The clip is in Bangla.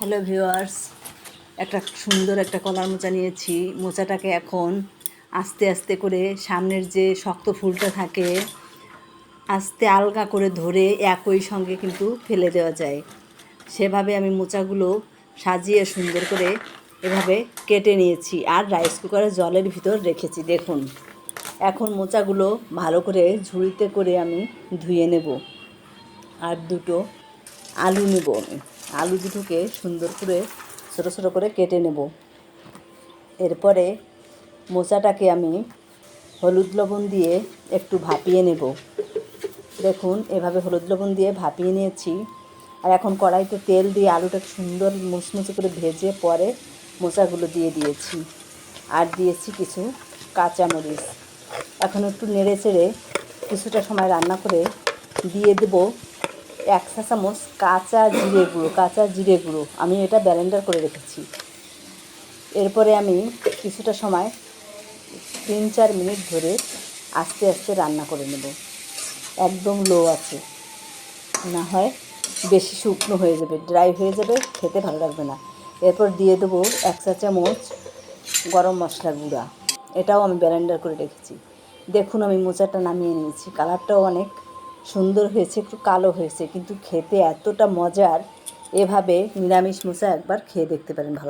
হ্যালো ভিউয়ার্স, একটা সুন্দর একটা কলার মোচা নিয়েছি। মোচাটাকে এখন আস্তে আস্তে করে সামনের যে শক্ত ফুলটা থাকে আস্তে আলগা করে ধরে একই সঙ্গে কিন্তু ফেলে দেওয়া যায়। সেভাবে আমি মোচাগুলো সাজিয়ে সুন্দর করে এভাবে কেটে নিয়েছি আর রাইস কুকারে জলের ভিতর রেখেছি। দেখুন, এখন মোচাগুলো ভালো করে ঝুড়িতে করে আমি ধুয়ে নেব। আর দুটো আলু নেব আমি। আলু দুটোকে সুন্দর করে ছোটো ছোটো করে কেটে নেব। এরপরে মোচাটাকে আমি হলুদ লবণ দিয়ে একটু ভাপিয়ে নেব। দেখুন, এভাবে হলুদ লবণ দিয়ে ভাপিয়ে নিয়েছি। আর এখন কড়াইতে তেল দিয়ে আলুটাকে সুন্দর মুচমুচে করে ভেজে পরে মোচাগুলো দিয়ে দিয়েছি। আর দিয়েছি কিছু কাঁচামরিচ। এখন একটু নেড়ে চেড়ে কিছুটা সময় রান্না করে দিয়ে দেব 1 চা চামচ কাঁচা জিরে গুঁড়ো। আমি এটা ব্লেন্ডার করে রেখেছি। এরপরে আমি কিছুটা সময় 3-4 মিনিট ধরে আস্তে আস্তে রান্না করে নেব, একদম লো আছে। না হয় বেশি শুকনো হয়ে যাবে, ড্রাই হয়ে যাবে, খেতে ভালো লাগবে না। এরপর দিয়ে দেবো 1 চা চামচ গরম মশলা গুঁড়া। এটাও আমি ব্লেন্ডার করে রেখেছি। দেখুন, আমি মোচাটা নামিয়ে নিয়েছি। কালারটাও অনেক সুন্দর হয়েছে, একটু কালো হয়েছে, কিন্তু খেতে এতটা মজার। এভাবে নিরামিষ মোচা একবার খেয়ে দেখতে পারেন। ভালো।